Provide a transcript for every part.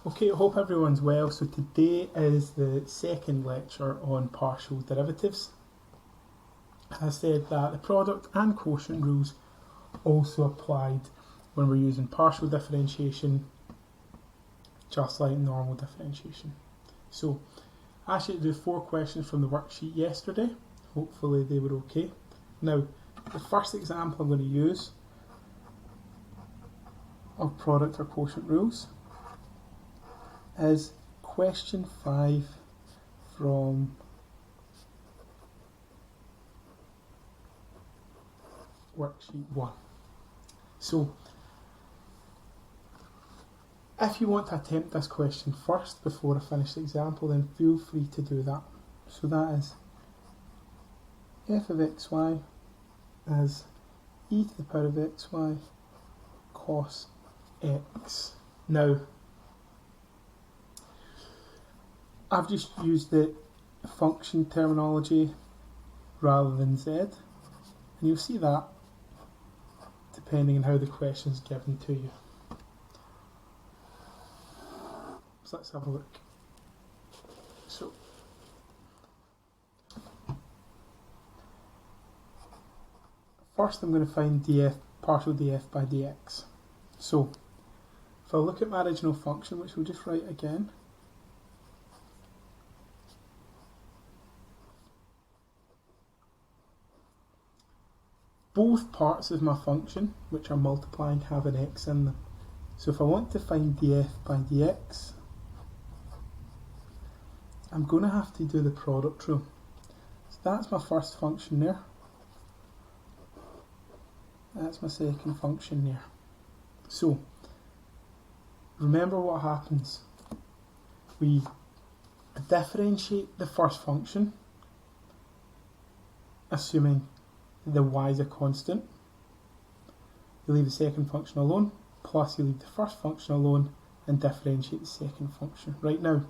Okay, I hope everyone's well. So today is the second lecture on partial derivatives. I said that the product and quotient rules also applied when we're using partial differentiation, just like normal differentiation. So I asked you to do 4 questions from the worksheet yesterday. Hopefully they were okay. Now, the first example I'm going to use of product or quotient rules is question 5 from worksheet 1. So, if you want to attempt this question first before I finish the example, then feel free to do that. So that is f of xy is e to the power of xy cos x. Now, I've just used the function terminology rather than z, and you'll see that depending on how the question is given to you. So let's have a look. So, first I'm going to find partial df by dx. So, if I look at my original function, which we'll just write again, both parts of my function, which are multiplying, have an x in them. So if I want to find df by dx, I'm going to have to do the product rule. So that's my first function there. That's my second function there. So, remember what happens. We differentiate the first function, assuming the y is a constant. You leave the second function alone, plus you leave the first function alone and differentiate the second function. Right now,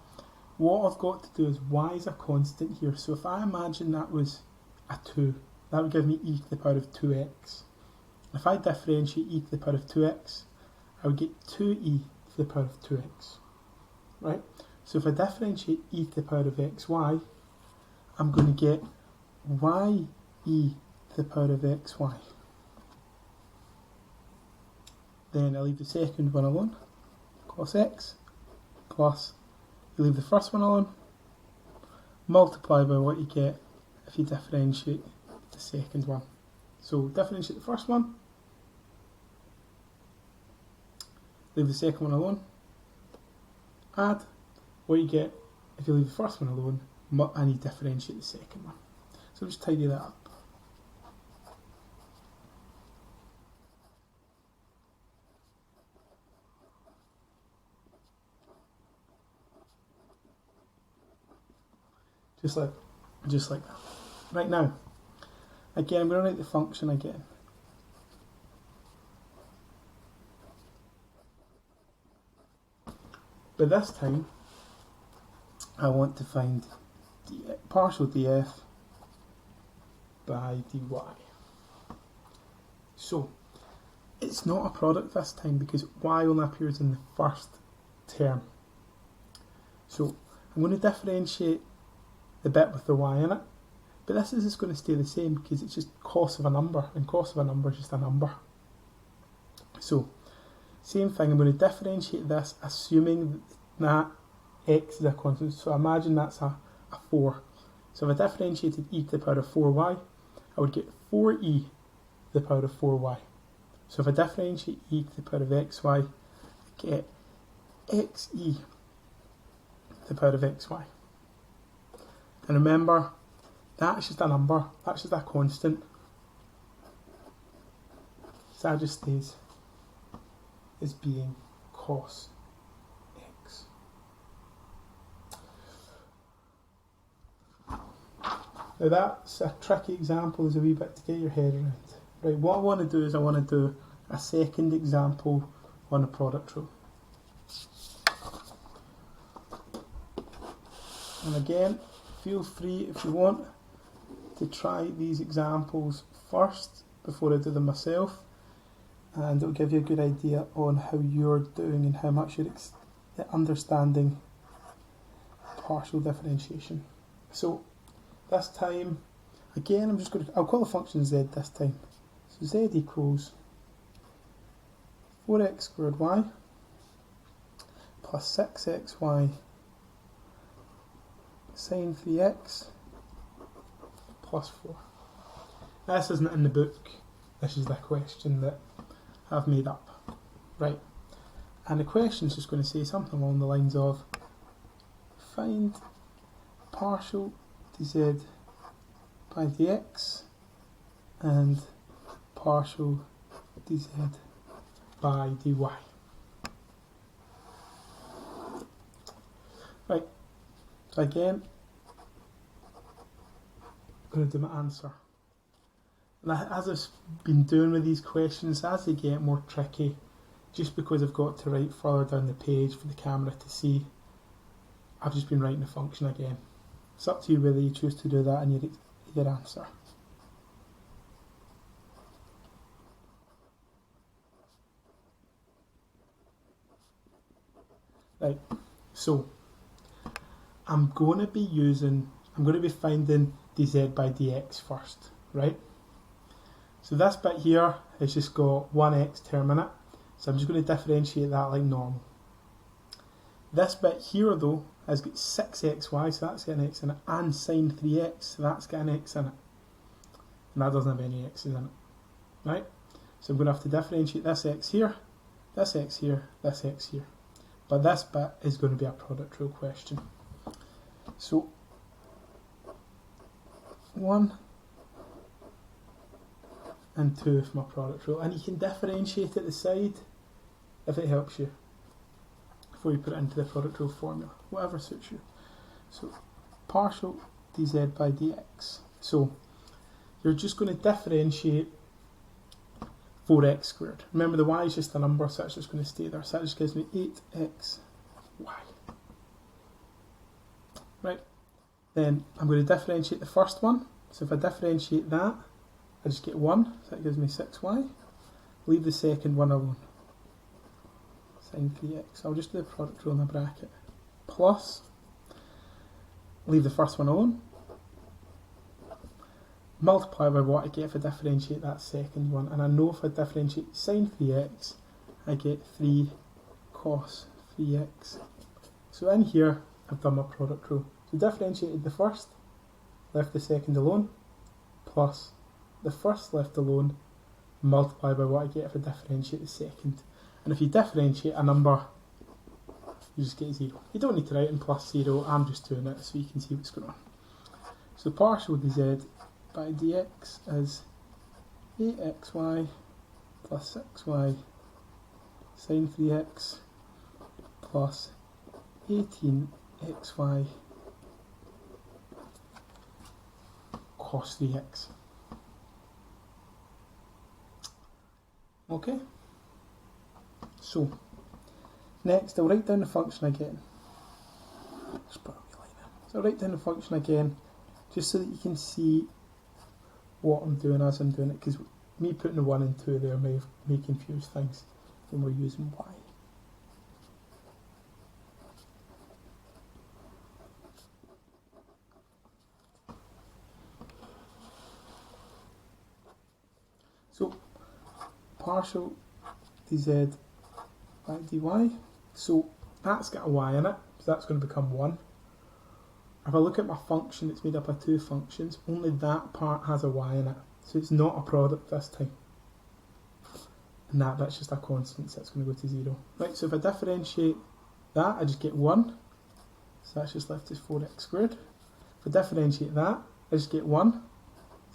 what I've got to do is y is a constant here. So if I imagine that was a 2, that would give me e to the power of 2x. If I differentiate e to the power of 2x, I would get 2e to the power of 2x. Right? So if I differentiate e to the power of xy, I'm going to get ye to the power of xy. Then I leave the second one alone, cos x, plus you leave the first one alone, multiply by what you get if you differentiate the second one. So differentiate the first one, leave the second one alone, add what you get if you leave the first one alone and you differentiate the second one. So just tidy that up. Just like that. Right now, again, I'm going to write the function again. But this time, I want to find partial df by dy. So, it's not a product this time because y only appears in the first term. So, I'm going to differentiate the bit with the y in it, but this is just going to stay the same because it's just cos of a number, and cos of a number is just a number. So, same thing, I'm going to differentiate this assuming that x is a constant. So imagine that's a 4. So if I differentiated e to the power of 4y, I would get 4e to the power of 4y. So if I differentiate e to the power of xy, I get xe to the power of xy. And remember, that's just a number, that's just a constant. So that just stays as being cos x. Now that's a tricky example, is a wee bit to get your head around. Right, what I want to do is I want to do a second example on a product rule. And again, feel free if you want to try these examples first before I do them myself, and it'll give you a good idea on how you're doing and how much you're understanding partial differentiation. So this time, again, I'll call the function z this time. So z equals 4x squared y plus 6xy sine 3x plus 4. This isn't in the book, this is the question that I've made up. Right, and the question is just going to say something along the lines of find partial dz by dx and partial dz by dy. Right, so again, I'm going to do my answer. And as I've been doing with these questions, as they get more tricky, just because I've got to write further down the page for the camera to see, I've just been writing the function again. It's up to you whether you choose to do that in your answer. Right, so I'm going to be finding dz by dx first, right? So this bit here has just got one x term in it, so I'm just going to differentiate that like normal. This bit here though has got 6xy, so that's got an x in it, and sine 3x, so that's got an x in it. And that doesn't have any x's in it, right? So I'm going to have to differentiate this x here, this x here, this x here. But this bit is going to be a product rule question. So 1 and 2 for my product rule, and you can differentiate at the side if it helps you before you put it into the product rule formula, whatever suits you. So partial dz by dx, so you're just going to differentiate 4x squared. Remember, the y is just a number, so it's just going to stay there, so that just gives me 8xy. Right, then I'm going to differentiate the first one, so if I differentiate that, I just get 1, so that gives me 6y. Leave the second one alone, sine 3x. I'll just do the product rule in a bracket. Plus, leave the first one alone. Multiply by what I get if I differentiate that second one. And I know if I differentiate sine 3x, I get 3 cos 3x. So in here, I've done my product rule. So differentiated the first, left the second alone, plus the first left alone, multiply by what I get if I differentiate the second. And if you differentiate a number, you just get 0. You don't need to write in plus 0, I'm just doing it so you can see what's going on. So partial dz by dx is 8xy plus 6y sine 3x plus 18xy cos 3x. Okay, so next I'll write down the function again. So I'll write down the function again just so that you can see what I'm doing as I'm doing it, because me putting the 1 and 2 there may confuse things when we're using y. So partial dz by dy, so that's got a y in it, so that's going to become 1. If I look at my function, it's made up of 2 functions, only that part has a y in it, so it's not a product this time. And that's just a constant, so it's going to go to 0. Right, so if I differentiate that, I just get 1, so that's just left as 4x squared. If I differentiate that, I just get 1, so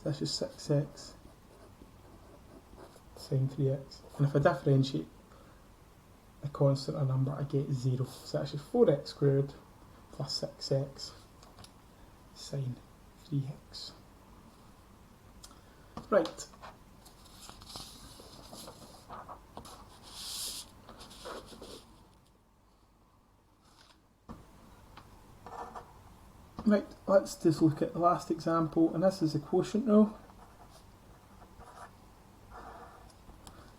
that's just 6x sine 3x. And if I differentiate a constant or a number, I get 0, so that's just 4x squared plus 6x sine 3x. Right. Right, let's just look at the last example, and this is the quotient rule.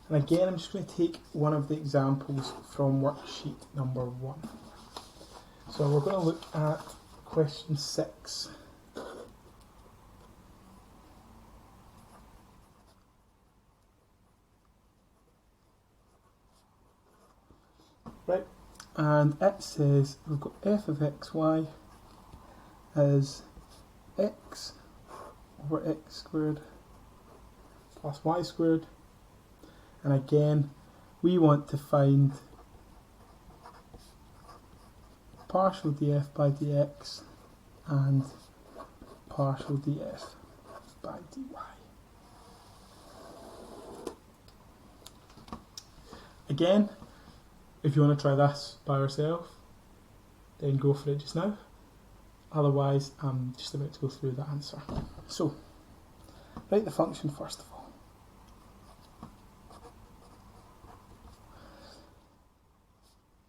And again, I'm just going to take one of the examples from worksheet number 1. So we're going to look at question 6. Right, and it says we've got f of xy is x over x squared plus y squared, and again we want to find partial df by dx and partial df by dy. Again, if you want to try this by yourself, then go for it just now. Otherwise, I'm just about to go through the answer. So, write the function first of all.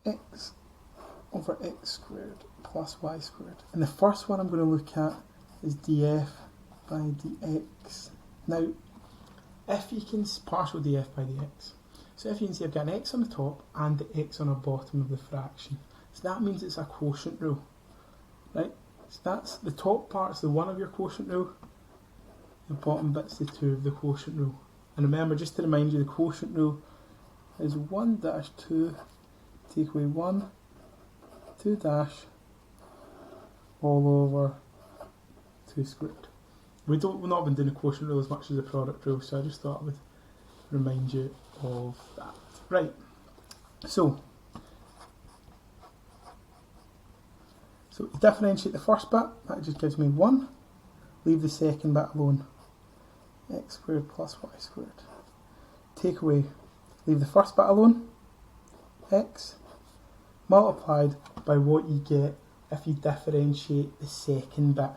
X over x squared plus y squared. And the first one I'm going to look at is df by dx. Now, if you can partial df by dx, so if you can see I've got an x on the top and the x on the bottom of the fraction. So that means it's a quotient rule, right? So that's the top part's the 1 of your quotient rule, the bottom bit's the 2 of the quotient rule. And remember, just to remind you, the quotient rule is 1 dash 2, take away 1, 2 dash, all over 2 squared. We've not been doing the quotient rule as much as the product rule, so I just thought I would remind you of that. Right, so differentiate the first bit, that just gives me 1, leave the second bit alone, x squared plus y squared. Take away, leave the first bit alone, x, multiplied by what you get if you differentiate the second bit.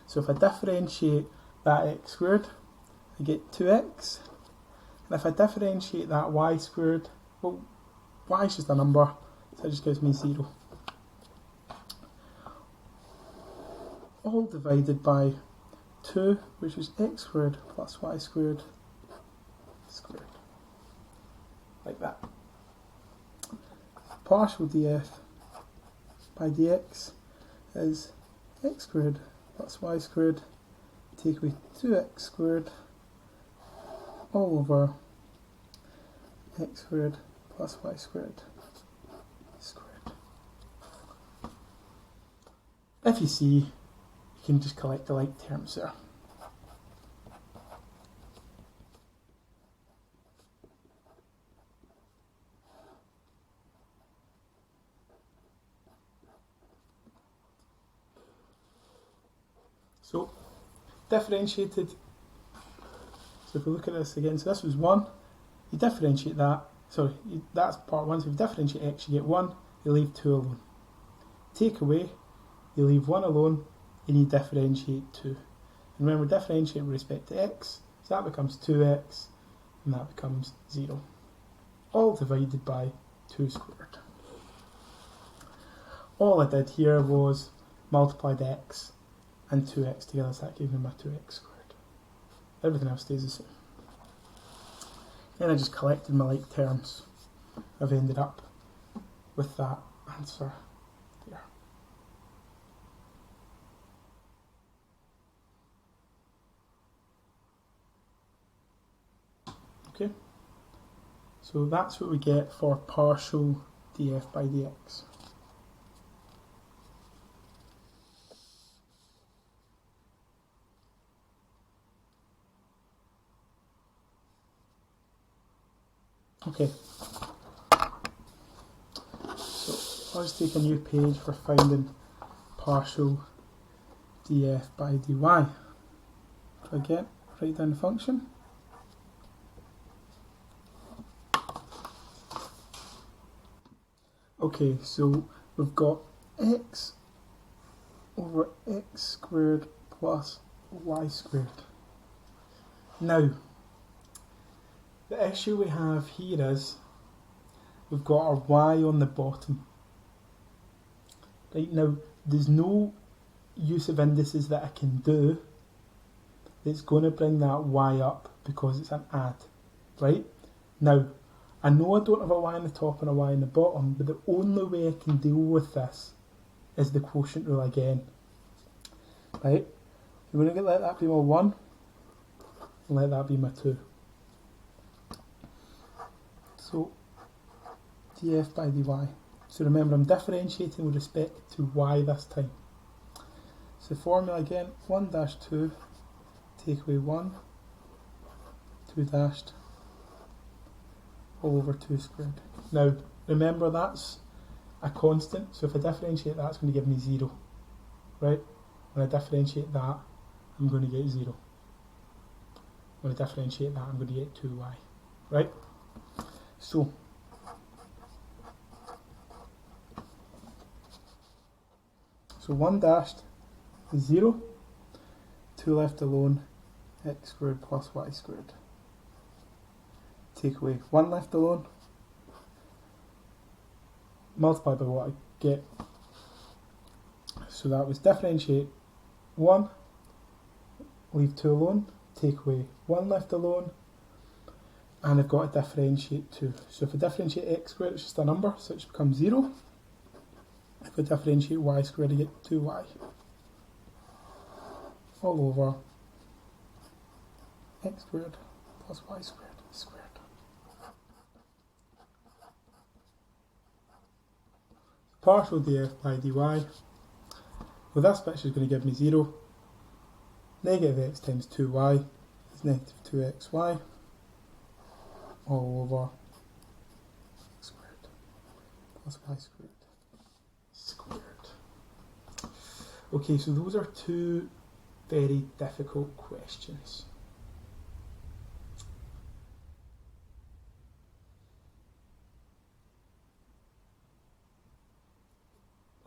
So if I differentiate that x squared, I get 2x, and if I differentiate that y squared, well, y is just a number, so it just gives me 0. All divided by 2, which is x squared plus y squared squared. Like that. Partial df by dx is x squared plus y squared, take away 2x squared, all over x squared plus y squared squared. If you see, you can just collect the like terms there. So, differentiated. So if we look at this again, so this was 1, you differentiate that, that's part 1, so if you differentiate x, you get 1, you leave 2 alone. Take away, you leave 1 alone, and you differentiate 2. And remember, differentiate with respect to x, so that becomes 2x, and that becomes 0. All divided by 2 squared. All I did here was multiplied x and 2x together, so that gave me my 2x squared. Everything else stays the same. Then I just collected my like terms. I've ended up with that answer there. Okay, so that's what we get for partial df by dx. Okay, so let's take a new page for finding partial df by dy. So again, write down the function. Okay, so we've got x over x squared plus y squared. Now, the issue we have here is we've got our y on the bottom. Right now, there's no use of indices that I can do that's going to bring that y up because it's an add, right? Now, I know I don't have a y on the top and a y on the bottom, but the only way I can deal with this is the quotient rule again. Right? I'm going to let that be my 1, and let that be my 2. So, df by dy. So remember, I'm differentiating with respect to y this time. So formula again, 1 dash 2, take away 1, 2 dashed, all over 2 squared. Now, remember that's a constant, so if I differentiate that, it's going to give me 0. Right? When I differentiate that, I'm going to get 0. When I differentiate that, I'm going to get 2y. Right? So, so 1 dashed is 0, 2 left alone, x squared plus y squared. Take away 1 left alone, multiply by what I get. So that was differentiate 1, leave 2 alone, take away 1 left alone, and I've got to differentiate 2. So if I differentiate x squared, it's just a number, so it just becomes 0. If I differentiate y squared, I get 2y. All over x squared plus y squared squared. Partial df by dy. Well, this bit is going to give me 0. Negative x times 2y is negative 2xy. All over x squared plus y squared squared. Okay, so those are two very difficult questions.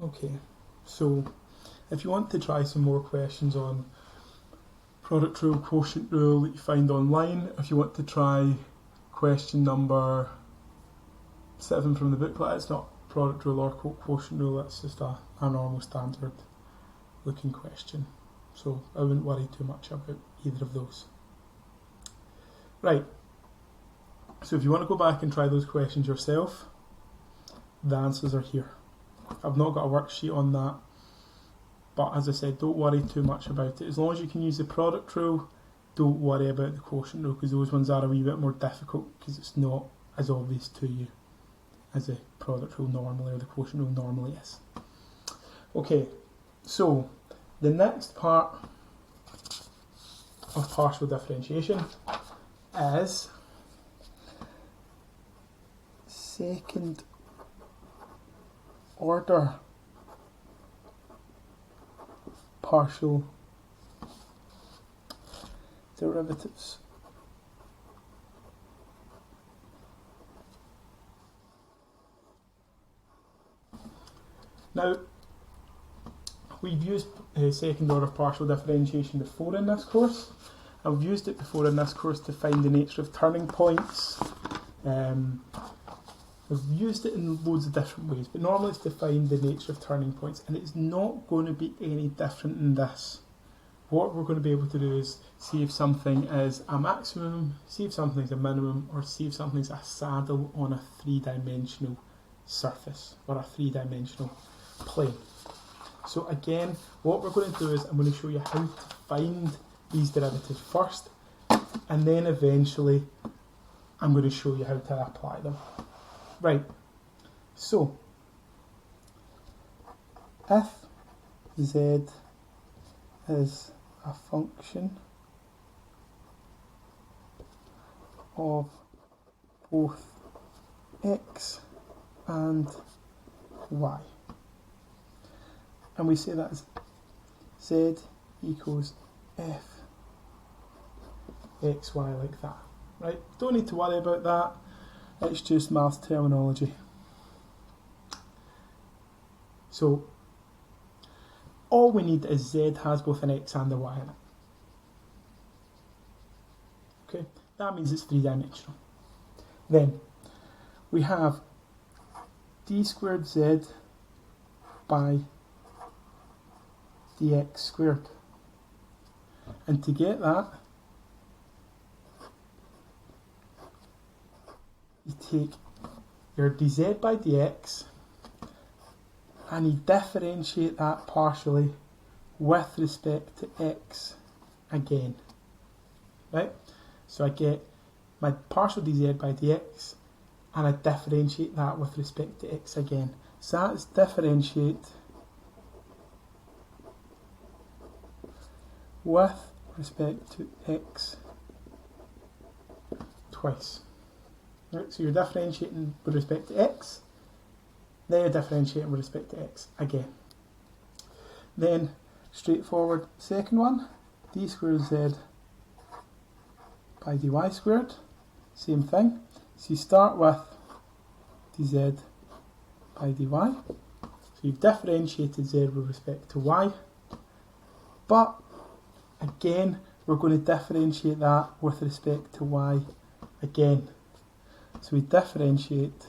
Okay, so if you want to try some more questions on product rule, quotient rule that you find online, if you want to try question number 7 from the booklet, it's not product rule or quotient rule, it's just a normal standard looking question. So I wouldn't worry too much about either of those. Right, so if you want to go back and try those questions yourself, the answers are here. I've not got a worksheet on that, but as I said, don't worry too much about it. As long as you can use the product rule, don't worry about the quotient rule, because those ones are a wee bit more difficult because it's not as obvious to you as the product rule normally or the quotient rule normally is. Okay, so the next part of partial differentiation is second order partial derivatives. Now, we've used second order partial differentiation before in this course. I've used it before in this course to find the nature of turning points. We've used it in loads of different ways, but normally it's to find the nature of turning points, and it's not going to be any different in this. What we're going to be able to do is see if something is a maximum, see if something's a minimum, or see if something's a saddle on a three-dimensional surface or a three-dimensional plane. So again, what we're going to do is I'm going to show you how to find these derivatives first, and then eventually I'm going to show you how to apply them. Right, so if z is a function of both x and y, and we say that as z equals f xy like that, right? Don't need to worry about that. It's just maths terminology. So all we need is z has both an x and a y in it. Okay, that means it's three-dimensional. Then we have d squared z by dx squared. And to get that, you take your dz by dx and you differentiate that partially with respect to x again, right? So I get my partial dz by dx and I differentiate that with respect to x again. So that's differentiate with respect to x twice. Right, so you're differentiating with respect to x, then you're differentiating with respect to x again. Then, straightforward second one, d squared z by dy squared, same thing. So you start with dz by dy, so you've differentiated z with respect to y, but again we're going to differentiate that with respect to y again. So we differentiate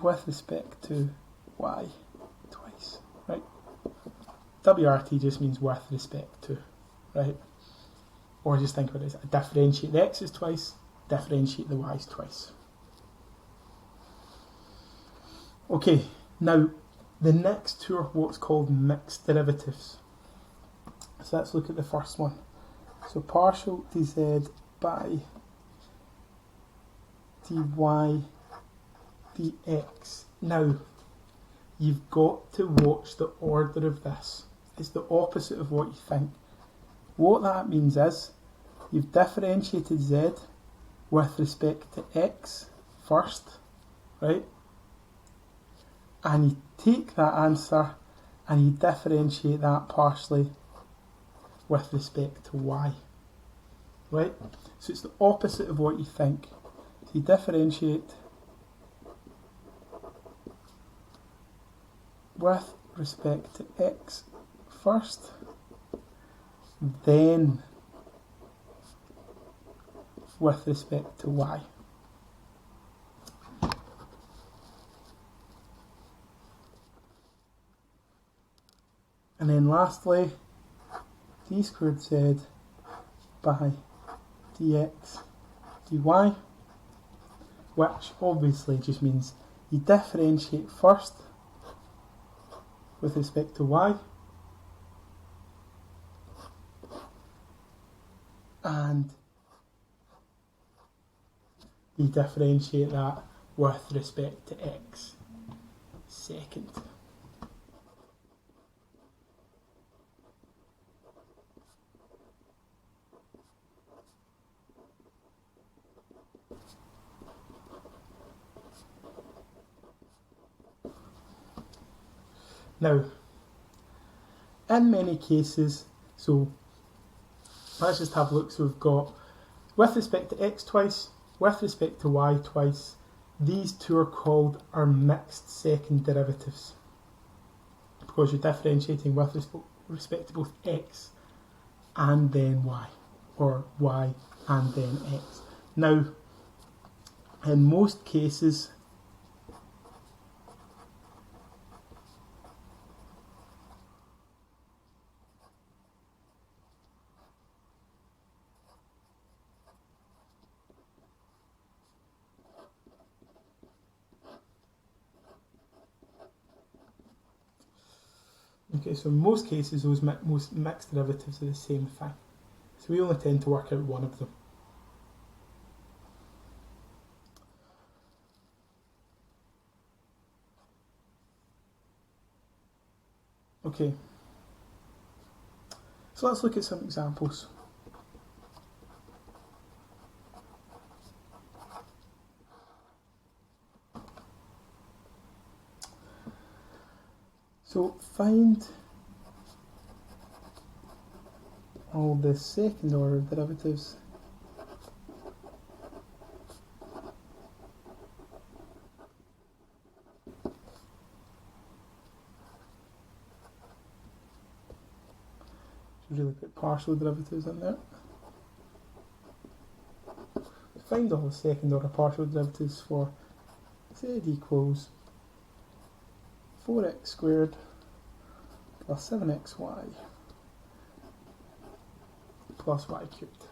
with respect to y twice, right? WRT just means with respect to, right? Or just think about it as I differentiate the x's twice, differentiate the y's twice. Okay, now the next two are what's called mixed derivatives. So let's look at the first one. So partial dz by dy dx. Now, you've got to watch the order of this. It's the opposite of what you think. What that means is, you've differentiated z with respect to x first, right? And you take that answer and you differentiate that partially with respect to y, right? So it's the opposite of what you think. So you differentiate with respect to x first, then with respect to y. And then lastly, d squared z by dx dy, which obviously just means you differentiate first with respect to y, and you differentiate that with respect to x second. Now, in many cases, so let's just have a look. So we've got with respect to x twice, with respect to y twice. These two are called our mixed second derivatives because you're differentiating with respect to both x and then y, or y and then x. Now, in most cases, okay, so in most cases, those most mixed derivatives are the same thing. So we only tend to work out one of them. Okay, so let's look at some examples. So find all the second order derivatives really put partial derivatives in there. Find all the second order partial derivatives for z equals 4x squared plus 7xy plus y cubed.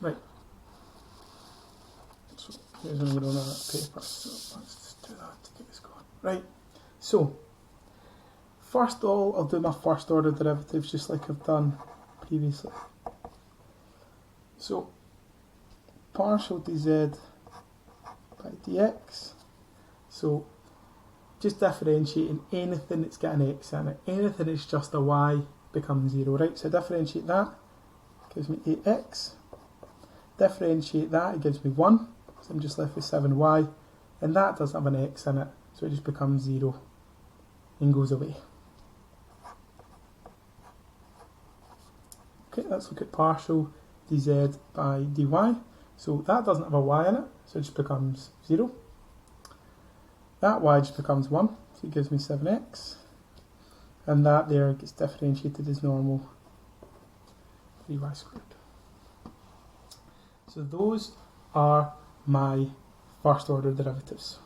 Right. So here's an error on that paper. So let's just do that to get this going. Right. So first of all, I'll do my first order derivatives just like I've done previously. So partial dz by dx. So just differentiating anything that's got an x in it. Anything that's just a y becomes 0, right? So differentiate that, gives me 8x. Differentiate that, it gives me 1. So I'm just left with 7y. And that doesn't have an x in it, so it just becomes 0 and goes away. Okay, let's look at partial dz by dy. So that doesn't have a y in it, so it just becomes 0. That y just becomes 1, so it gives me 7x. And that there gets differentiated as normal, 3y squared. So those are my first order derivatives.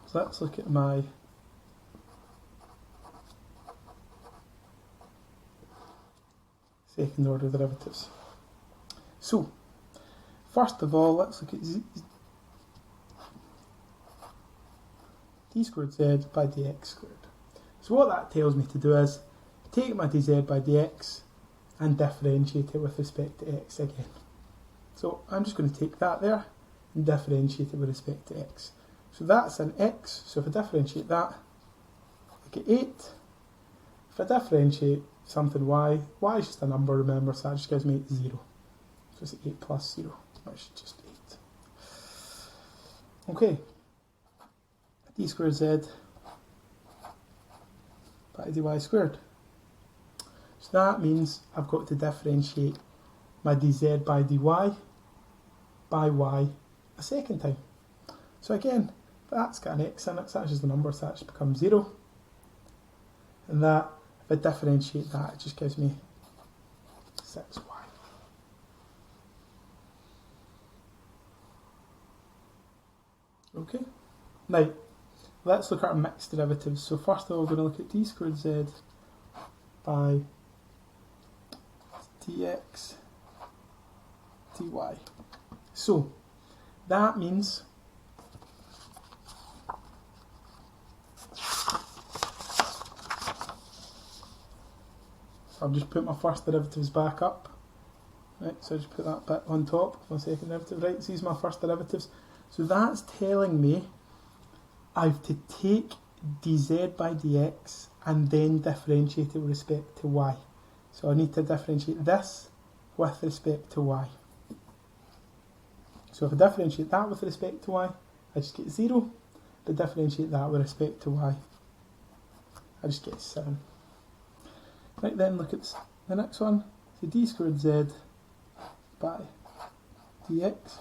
So let's look at my second order derivatives. So first of all, let's look at d squared z by dx squared. So what that tells me to do is take my dz by dx and differentiate it with respect to x again. So I'm just going to take that there and differentiate it with respect to x. So that's an x, so if I differentiate that, I get 8. If I differentiate something y, y is just a number, remember, so that just gives me 0. So it's 8 plus 0, which is just 8. Okay, d squared z by dy squared. So that means I've got to differentiate my dz by dy by y a second time. So again, that's got an x in it, so that's just the number, so that just becomes 0. And that, if I differentiate that, it just gives me 6y. Okay, now let's look at our mixed derivatives. So first of all, we're going to look at d squared z by dx dy. So that means I'll just put my first derivatives back up. Right, so I just put that bit on top of my second derivative. Right, so these are my first derivatives. So that's telling me I have to take dz by dx and then differentiate it with respect to y. So I need to differentiate this with respect to y. So if I differentiate that with respect to y, I just get 0. If I differentiate that with respect to y, I just get 7. Right, then look at the next one. So d squared z by dx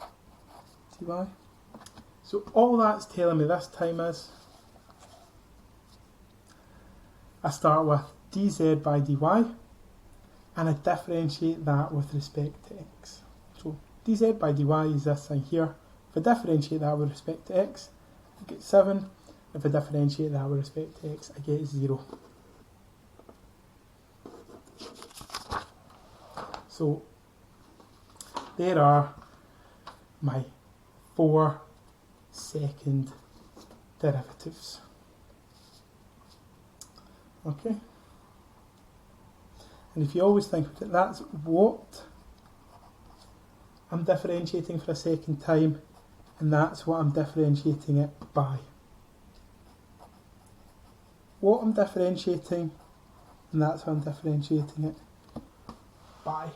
dy. So all that's telling me this time is I start with dz by dy and I differentiate that with respect to x. So dz by dy is this thing here. If I differentiate that with respect to x, I get 7. If I differentiate that with respect to x, I get 0. So there are my 4 second derivatives. Okay? And if you always think of it, that's what I'm differentiating for a second time, and that's what I'm differentiating it by. What I'm differentiating, and that's what I'm differentiating it by.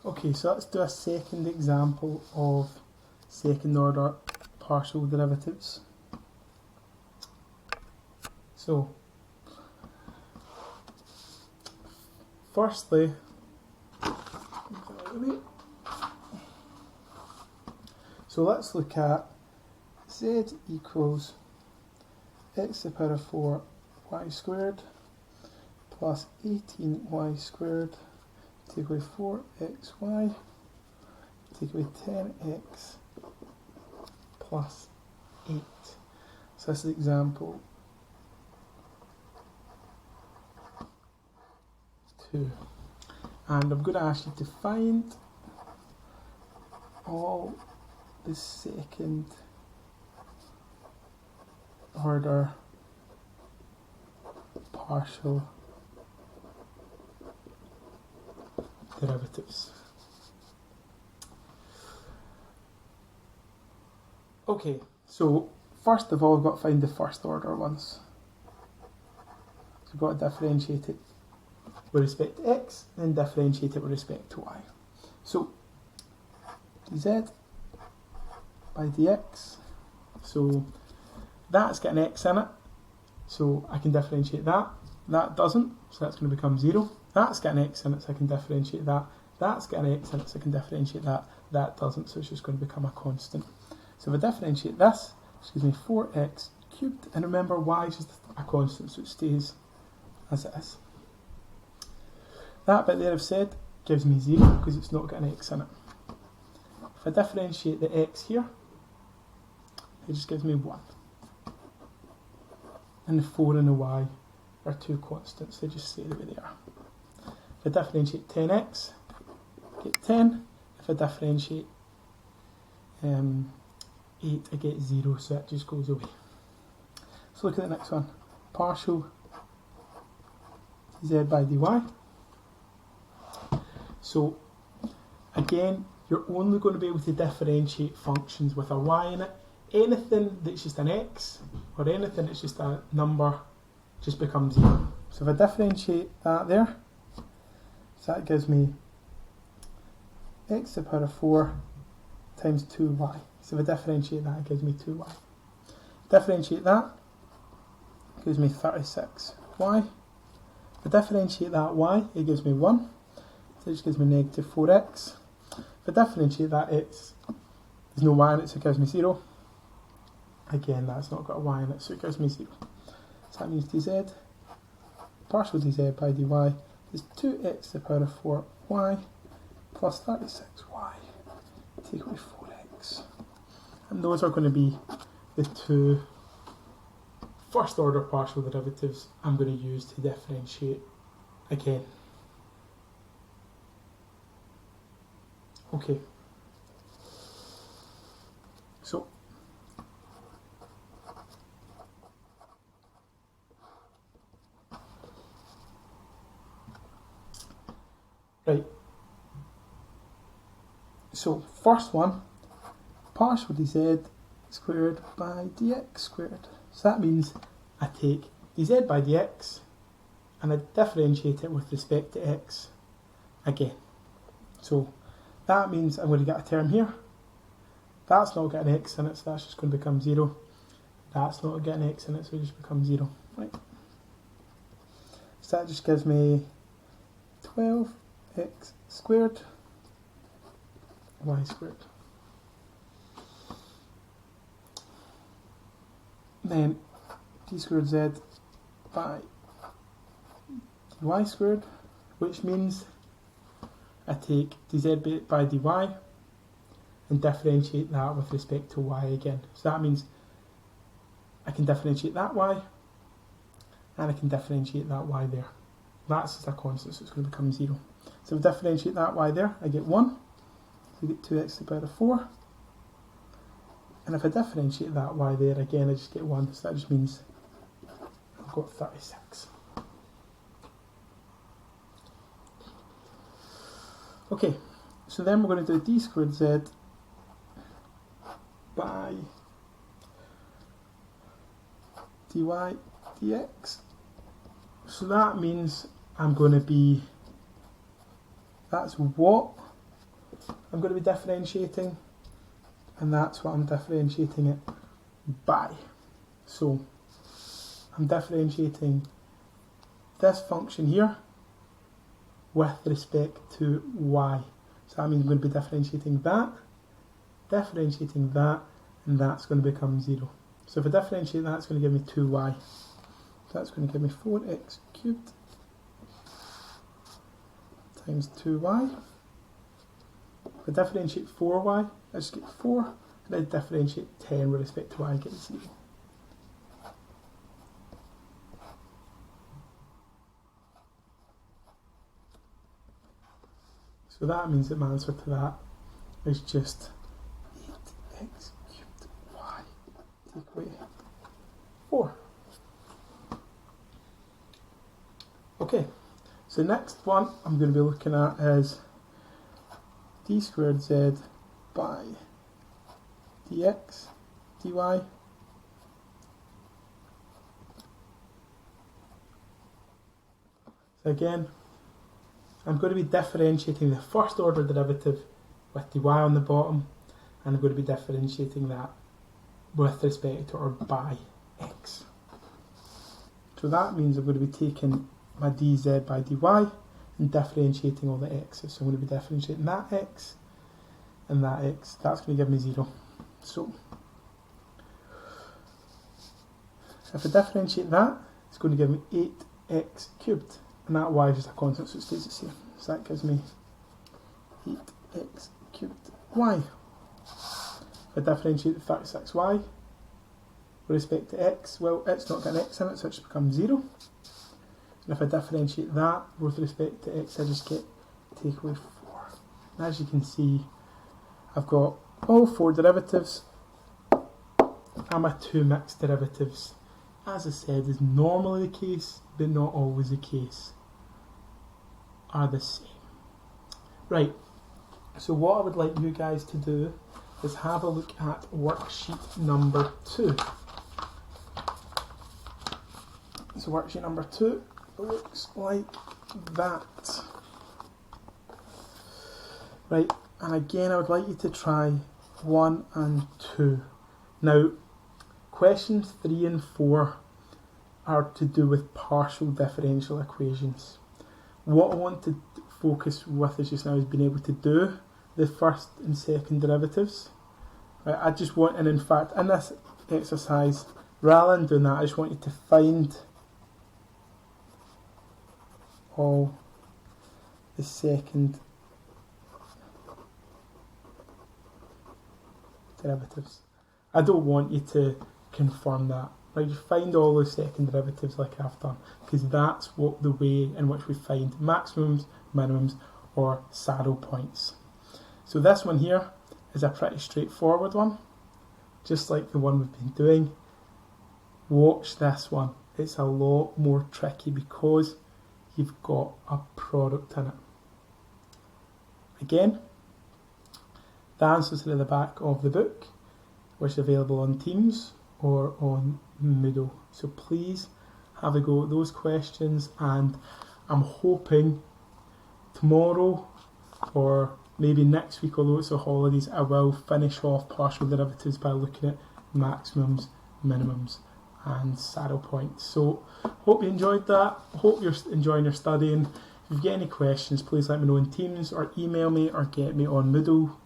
Okay, so let's do a second example of second order partial derivatives. So, firstly, so let's look at z equals x to the power of 4 y squared plus 18y squared to equal 4xy take away 10x plus 8. So this is example 2. And I'm going to ask you to find all the second order partial derivatives. Okay, so first of all, we've got to find the first order ones. So we've got to differentiate it with respect to x, then differentiate it with respect to y. So dz by dx, so that's got an x in it, so I can differentiate that. That doesn't, so that's going to become 0. That's got an x in it, so I can differentiate that. That's got an x in it, so I can differentiate that. That doesn't, so it's just going to become a constant. So if I differentiate this, it gives me 4x cubed, and remember y is just a constant, so it stays as it is. That bit there I've said gives me 0 because it's not got an x in it. If I differentiate the x here, it just gives me 1. And the 4 and the y are two constants, they just stay the way they are. If I differentiate 10x, I get 10. If I differentiate 8, I get 0, so that just goes away. So look at the next one. Partial dz by dy. So again, you're only going to be able to differentiate functions with a y in it. Anything that's just an x or anything that's just a number just becomes 0. So if I differentiate that there, so that gives me x to the power of 4 times 2y. So if I differentiate that, it gives me 2y. Differentiate that, it gives me 36y. If I differentiate that y, it gives me 1. So it just gives me negative 4x. If I differentiate that x, there's no y in it, so it gives me 0. Again, that's not got a y in it, so it gives me 0. So that means dz, partial dz by dy is 2x to the power of 4y plus 36y. Take away 4x. And those are going to be the two first order partial derivatives I'm going to use to differentiate again. Okay. So right. So first one, partial dz squared by dx squared. So that means I take dz by dx and I differentiate it with respect to x again. So that means I'm going to get a term here. That's not got an x in it, so that's just going to become 0. That's not got an x in it, so it just becomes 0. Right. So that just gives me 12x squared y squared. Then d squared z by dy squared, which means I take dz by dy and differentiate that with respect to y again. So that means I can differentiate that y and I can differentiate that y there. That's just a constant, so it's going to become 0. So if I differentiate that y there, I get 1. So I get 2x to the power of 4. And if I differentiate that y there again, I just get 1. So that just means I've got 36. Okay, so then we're going to do d squared z by dy dx. So that means I'm going to be, that's what I'm going to be differentiating, and that's what I'm differentiating it by. So I'm differentiating this function here with respect to y. So that means I'm going to be differentiating that, and that's going to become 0. So if I differentiate that, it's going to give me 2y. So that's going to give me 4x cubed times 2y If I differentiate 4y, I just get 4. If I differentiate 10 with respect to y, I get 0. So that means that my answer to that is just 8x cubed y take away 4. Okay, so next one I'm going to be looking at is d squared z by dx dy. So again, I'm going to be differentiating the first order derivative with dy on the bottom, and I'm going to be differentiating that with respect to or by x. So that means I'm going to be taking my dz by dy and differentiating all the x's. So I'm going to be differentiating that x and that x. That's going to give me 0. So if I differentiate that, it's going to give me 8x cubed. And that y is just a constant, so it stays the same. So that gives me 8x cubed y. If I differentiate the 36y with respect to x, well, it's not got an x in it, so it just becomes 0. And if I differentiate that with respect to x, I just get take away 4. And as you can see, I've got all 4 derivatives and my 2 mixed derivatives. As I said, is normally the case, but not always the case, are the same. Right, so what I would like you guys to do is have a look at worksheet number 2. So worksheet number 2 looks like that. Right, and again I would like you to try 1 and 2. Now, questions 3 and 4 are to do with partial differential equations. What I want to focus with is just now is being able to do the first and second derivatives. Right, I just want, and in fact in this exercise, rather than doing that, I just want you to find all the second derivatives. I don't want you to confirm that. Right, you find all the second derivatives like I've done, because that's what the way in which we find maximums, minimums, or saddle points. So this one here is a pretty straightforward one, just like the one we've been doing. Watch this one. It's a lot more tricky because you've got a product in it. Again, the answers are at the back of the book, which is available on Teams or on Moodle. So please have a go at those questions, and I'm hoping tomorrow or maybe next week, although it's the holidays, I will finish off partial derivatives by looking at maximums, minimums and saddle points. So hope you enjoyed that. Hope you're enjoying your studying. If you've got any questions, please let me know in Teams or email me or get me on Moodle.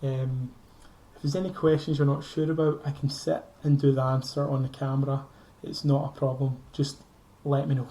If there's any questions you're not sure about, I can sit and do the answer on the camera. It's not a problem. Just let me know.